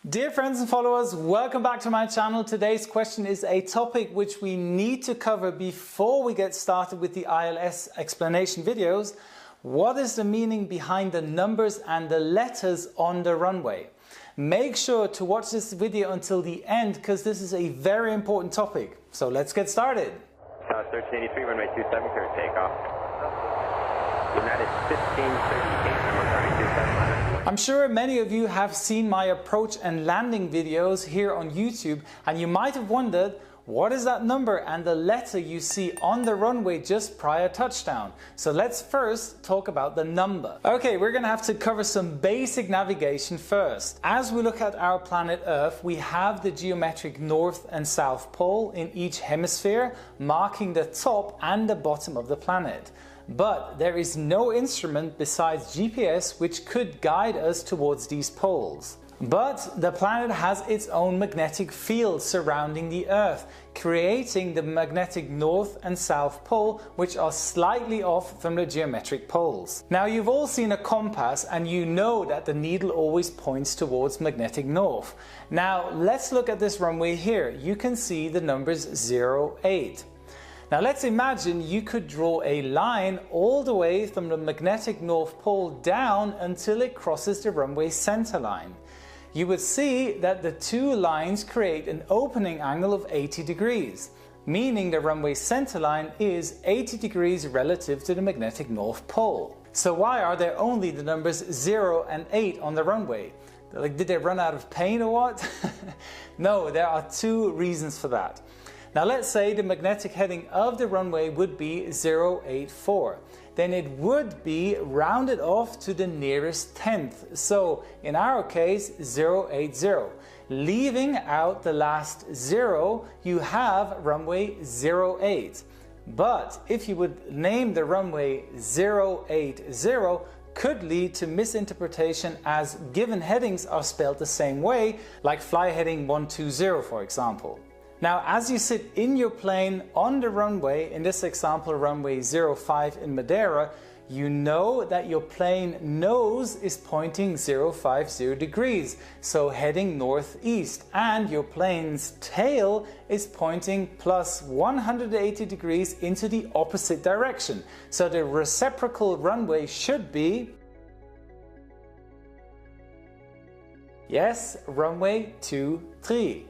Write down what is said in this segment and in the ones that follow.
Dear friends and followers, welcome back to my channel. Today's question is a topic which we need to cover before we get started with the ILS explanation videos. What is the meaning behind the numbers and the letters on the runway? Make sure to watch this video until the end because this is a very important topic. So let's get started. 1383, runway 27, clear takeoff. United 1538, number 3279. I'm sure many of you have seen my approach and landing videos here on YouTube, and you might have wondered, what is that number and the letter you see on the runway just prior touchdown? So let's first talk about the number. Okay, we're gonna have to cover some basic navigation first. As we look at our planet Earth, we have the geometric north and south pole in each hemisphere, marking the top and the bottom of the planet. But there is no instrument besides GPS which could guide us towards these poles. But the planet has its own magnetic field surrounding the Earth, creating the magnetic north and south pole, which are slightly off from the geometric poles. Now you've all seen a compass and you know that the needle always points towards magnetic north. Now let's look at this runway here. You can see the numbers 08. Now let's imagine you could draw a line all the way from the magnetic north pole down until it crosses the runway center line. You would see that the two lines create an opening angle of 80 degrees, meaning the runway center line is 80 degrees relative to the magnetic north pole. So why are there only the numbers 0 and 8 on the runway? Like, did they run out of paint or what? No, there are two reasons for that. Now let's say the magnetic heading of the runway would be 084. Then it would be rounded off to the nearest tenth. So in our case 080. Leaving out the last 0, you have runway 08. But if you would name the runway 080, could lead to misinterpretation as given headings are spelled the same way, like fly heading 120 for example. Now, as you sit in your plane on the runway, in this example runway 05 in Madeira, you know that your plane nose is pointing 050 degrees, so heading northeast, and your plane's tail is pointing plus 180 degrees into the opposite direction. So the reciprocal runway should be, yes, runway 23.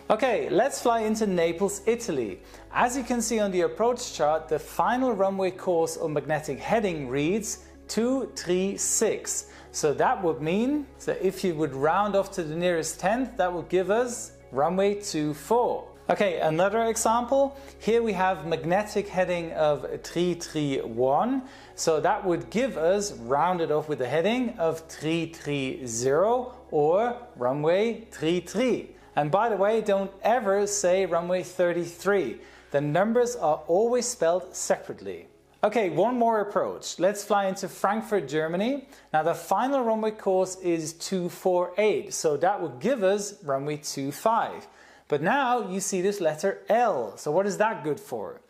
Okay, let's fly into Naples, Italy. As you can see on the approach chart, the final runway course or magnetic heading reads 236. So that would mean, so if you would round off to the nearest tenth, that would give us runway 24. Okay, another example. Here we have magnetic heading of 331. So that would give us, rounded off with the heading of 330 or runway 33. And by the way, don't ever say runway 33. The numbers are always spelled separately. Okay, one more approach. Let's fly into Frankfurt, Germany. Now the final runway course is 248, so that would give us runway 25. But now you see this letter L, so what is that good for?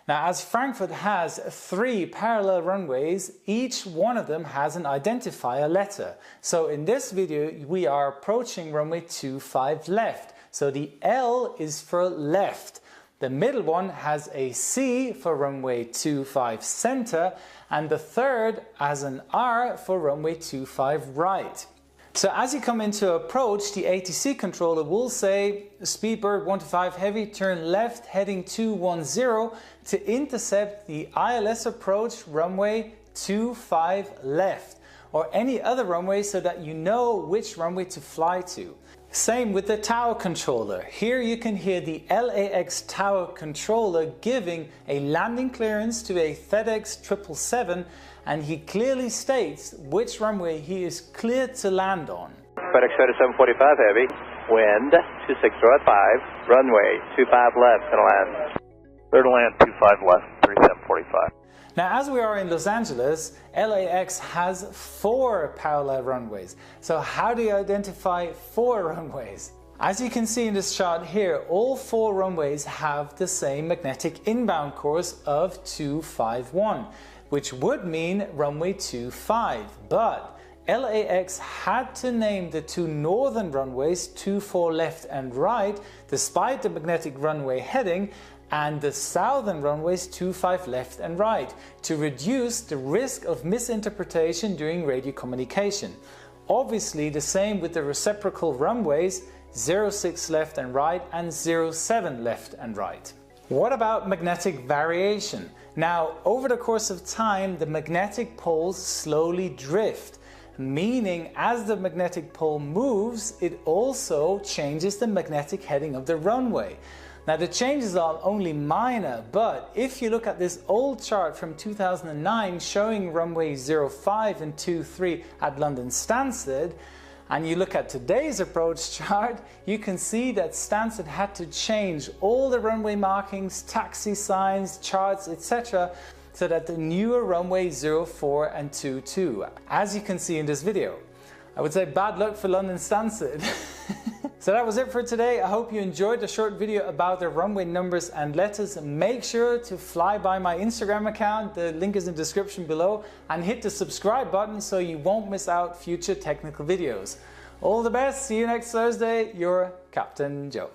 Now, as Frankfurt has 3 parallel runways, each one of them has an identifier letter. So in this video, we are approaching runway 25 left. So the L is for left. The middle one has a C for runway 25 center, and the third has an R for runway 25 right. So as you come into approach, the ATC controller will say Speedbird 125 heavy, turn left heading 210 to intercept the ILS approach runway 25 left, or any other runway so that you know which runway to fly to. Same with the tower controller. Here you can hear the LAX tower controller giving a landing clearance to a FedEx 777, and he clearly states which runway he is cleared to land on. FedEx 745 heavy, wind 26 at 5, runway 25 left, gonna land. Clear to land 25 left, 3745. Now, as we are in Los Angeles, LAX has 4 parallel runways. So how do you identify 4 runways? As you can see in this chart here, all 4 runways have the same magnetic inbound course of 251, which would mean runway 25. But LAX had to name the two northern runways 24 left and right, despite the magnetic runway heading, and the southern runways 25 left and right, to reduce the risk of misinterpretation during radio communication. Obviously, the same with the reciprocal runways 06 left and right and 07 left and right. What about magnetic variation? Now, over the course of time, the magnetic poles slowly drift, meaning as the magnetic pole moves, it also changes the magnetic heading of the runway. Now, the changes are only minor, but if you look at this old chart from 2009 showing runway 05 and 23 at London Stansted, and you look at today's approach chart, you can see that Stansted had to change all the runway markings, taxi signs, charts, etc., so that the newer runway 04 and 22, as you can see in this video. I would say bad luck for London Stansted. So that was it for today. I hope you enjoyed the short video about the runway numbers and letters. Make sure to fly by my Instagram account, the link is in the description below, and hit the subscribe button so you won't miss out future technical videos. All the best, see you next Thursday, your Captain Joe.